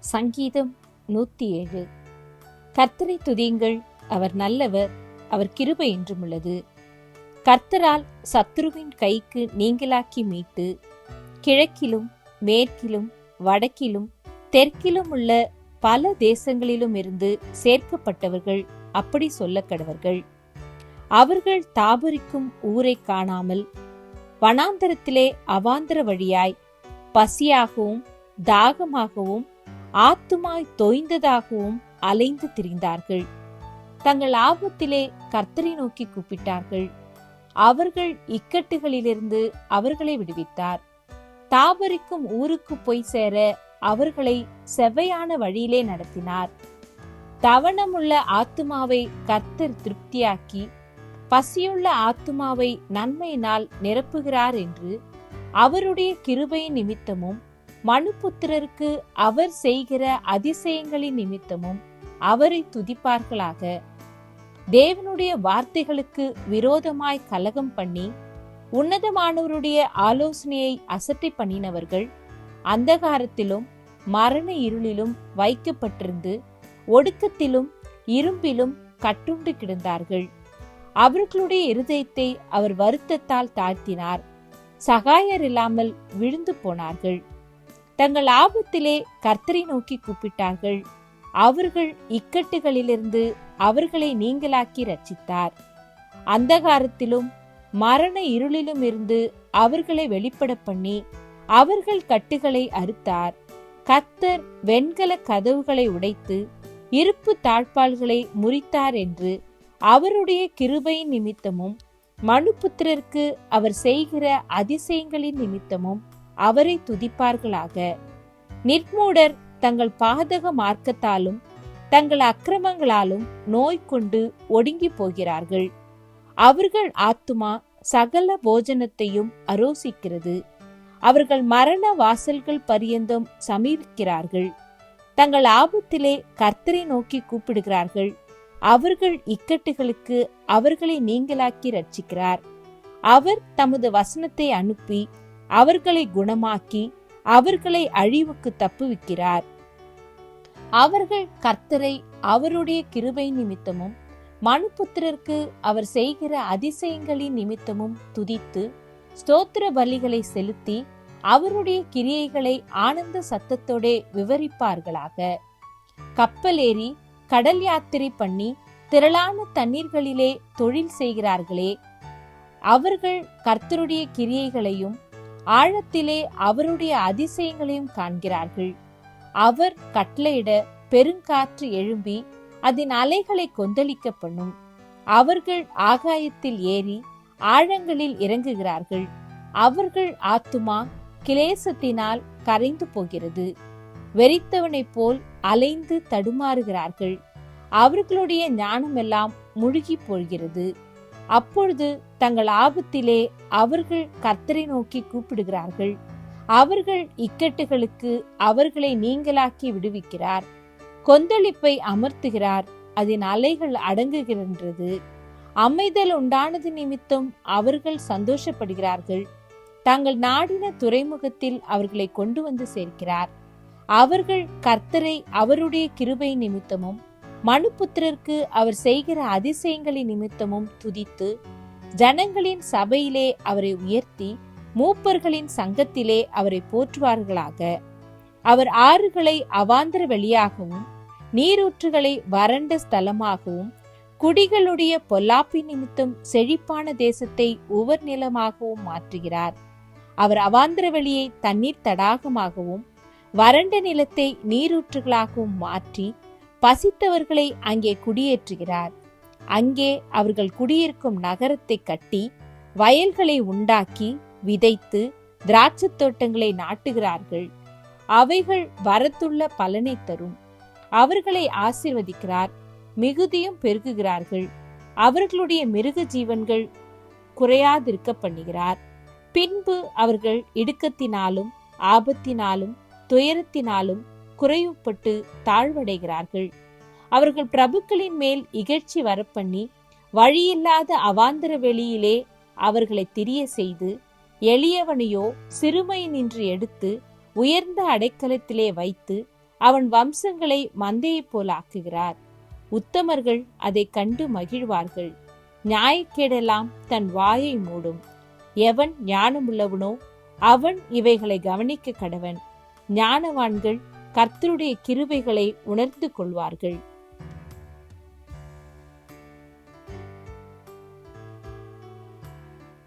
சங்கீதம் 107. கர்த்தரை துதியுங்கள், அவர் நல்லவர், அவர் கிருபை என்றும் உள்ளது. கர்த்தரால் சத்துருவின் கைக்கு நீங்களாக்கி மீட்டு, கிழக்கிலும் மேற்கிலும் வடக்கிலும் தெற்கிலும் உள்ள பல தேசங்களிலும் இருந்து சேர்க்கப்பட்டவர்கள் அப்படி சொல்லக்கடவர்கள். அவர்கள் தாபரிக்கும் ஊரை காணாமல் வனாந்தரத்திலே அவாந்தர வழியாய் பசியாகவும் தாகமாகவும் ஆத்துமாய் தோய்ந்ததாகவும் அலைந்து திரிந்தார்கள். தங்கள் ஆபத்திலே கர்த்தரை நோக்கி கூப்பிட்டார்கள். அவர்கள் இக்கட்டுகளிலிருந்து அவர்களை விடுவித்தார். தாபரிக்கும் ஊருக்கு போய் சேர அவர்களை செவ்வையான வழியிலே நடத்தினார். தவணமுள்ள ஆத்துமாவை கர்த்தர் திருப்தியாக்கி பசியுள்ள ஆத்துமாவை நன்மையினால் நிரப்புகிறார் என்று அவருடைய கிருபையின் நிமித்தமும் மனுபுத்திரருக்கு அவர் செய்கிற அதிசயங்களின் நிமித்தமும் அவரை துதிப்பார்களாக. தேவனுடைய வார்த்தைகளுக்கு விரோதமாய் கலகம் பண்ணி உன்னதமானவருடைய ஆலோசனையை அசட்டை பண்ணினவர்கள் அந்தகாரத்திலும் மரண இருளிலும் வைக்கப்பட்டிருந்து ஒடுக்கத்திலும் இரும்பிலும் கட்டுண்டு கிடந்தார்கள். அவர்களுடைய இருதயத்தை அவர் வருத்தத்தால் தாழ்த்தினார். சகாயர் இல்லாமல் விழுந்து போனார்கள். தங்கள் ஆபத்திலே கர்த்தரை நோக்கி கூப்பிட்டார்கள். அவர்கள் இக்கட்டுகளிலிருந்து அவர்களை நீங்களாக்கி ரட்சித்தார். அந்தகாரத்திலும் மரண இருளிலும் இருந்து அவர்களை வெளிப்பட பண்ணி அவர்கள் கட்டுகளை அறுத்தார். கர்த்தர் வெண்கல கதவுகளை உடைத்து இருப்பு தாழ்பால்களை முறித்தார் என்று அவருடைய கிருபையின் நிமித்தமும் மனுபுத்திரருக்கு அவர் செய்கிற அதிசயங்களின் நிமித்தமும் அவரை துதிப்பார்களாக. நிர்மூடர் தங்கள் பாதக மார்க்கத்தாலும் தங்கள் அக்கிரமங்களாலும் நோய் கொண்டு ஒடுங்கி போகிறார்கள். அவர்கள் ஆத்துமா சகல போஜனத்தையும் அரோசிக்கிறது. அவர்கள் மரண வாசல்கள் பரியந்தம் சமீபிக்கிறார்கள். தங்கள் ஆபத்திலே கர்த்தரை நோக்கி கூப்பிடுகிறார்கள். அவர்கள் இக்கட்டுகளுக்கு அவர்களை நீங்களாக்கி ரட்சிக்கிறார். அவர் தமது வசனத்தை அனுப்பி அவர்களை குணமாக்கி அவர்களை அழிவுக்கு தப்புவிக்கிறார். அவர்கள் கர்த்தரை அவருடைய கிருபை நிமித்தமும் மனுபுத்திரருக்கு அவர் செய்கிற அதிசயங்களின் நிமித்தமும் துதித்து ஸ்தோத்திர பலிகளை செலுத்தி அவருடைய கிரியைகளை ஆனந்த சத்தத்தோட விவரிப்பார்களாக. கப்பல் ஏறி கடல் யாத்திரை பண்ணி திரளான தண்ணீர்களிலே தொழில் செய்கிறார்களே, அவர்கள் கர்த்தருடைய கிரியைகளையும் ஆழத்திலே அவருடைய அதிசயங்களையும் காண்கிறார்கள். அவர் கட்டளையிட பெருங்காற்று எழும்பி அதன் அலைகளை கொந்தளிக்க பண்ணும். அவர்கள் ஆகாயத்தில் ஏறி ஆழங்களில் இறங்குகிறார்கள். அவர்கள் ஆத்துமா கிளேசத்தினால் கரைந்து போகிறது. வெறித்தவனைப் போல் அலைந்து தடுமாறுகிறார்கள். அவர்களுடைய ஞானமெல்லாம் முழுகி போகிறது. அப்பொழுது தங்கள் ஆபத்திலே அவர்கள் கர்த்தரை நோக்கி கூப்பிடுகிறார்கள். அவர்கள் இக்கட்டுகளுக்கு அவர்களை நீங்களாக்கி விடுவிக்கிறார். கொந்தளிப்பை அமர்த்துகிறார். அதன் அலைகள் அடங்குகின்றது. அமைதல் உண்டானது நிமித்தம் அவர்கள் சந்தோஷப்படுகிறார்கள். தாங்கள் நாடின துறைமுகத்தில் அவர்களை கொண்டு வந்து சேர்க்கிறார். அவர்கள் கர்த்தரை அவருடைய கிருபை நிமித்தமும் மனுபுத்திரருக்கு அவர் செய்கிற அதிசயங்களின் நிமித்தமும் துதித்து ஜனங்களின் சபையிலே அவரை உயர்த்தி மூப்பர்களின் சங்கத்திலே அவரை போற்றுவார்களாக. அவர் ஆறுகளை அவாந்தர வெளியாகவும் நீரூற்றுகளை வறண்ட ஸ்தலமாகவும் குடிகளுடைய பொல்லாப்பி நிமித்தம் செழிப்பான தேசத்தை உவர் நிலமாகவும் மாற்றுகிறார். அவர் அவாந்தர வெளியை தண்ணீர் தடாகமாகவும் வறண்ட நிலத்தை நீரூற்றுகளாகவும் மாற்றி பசித்தவர்களை அங்கே குடியேற்றுகிறார். அங்கே அவர்கள் குடியிருக்கும் நகரத்தை கட்டி வயல்களை உண்டாக்கி விதைத்து திராட்சத் தோட்டங்களை நாட்டுகிறார்கள். அவைகள் வரத்துள்ள பலனை தரும். அவர்களை ஆசீர்வதிக்கிறார். மிகுதியும் பெருகுகிறார்கள். அவர்களுடைய மிருக ஜீவன்கள் குறையாதிருக்க பண்ணுகிறார். பின்பு அவர்கள் இடுக்கத்தினாலும் ஆபத்தினாலும் துயரத்தினாலும் குறைவுபட்டு தாழ்வடைகிறார்கள். அவர்கள் பிரபுக்களின் மேல் இகழ்ச்சி வரப்பண்ணி வழியில்லாத அவாந்தர வெளியிலே அவர்களை திரிய செய்து எளியவனையோ சிறுமையினின்று எடுத்து உயர்ந்த அடைக்கலத்திலே வைத்து அவன் வம்சங்களை மந்தையைப் போல் ஆக்குகிறார். உத்தமர்கள் அதை கண்டு மகிழ்வார்கள். நியாயக்கேடெல்லாம் தன் வாயை மூடும். எவன் ஞானமுள்ளவனோ அவன் இவைகளை கவனிக்க கடவன். ஞானவான்கள் கர்த்தருடைய கிருபைகளை உணர்ந்து கொள்வார்கள்.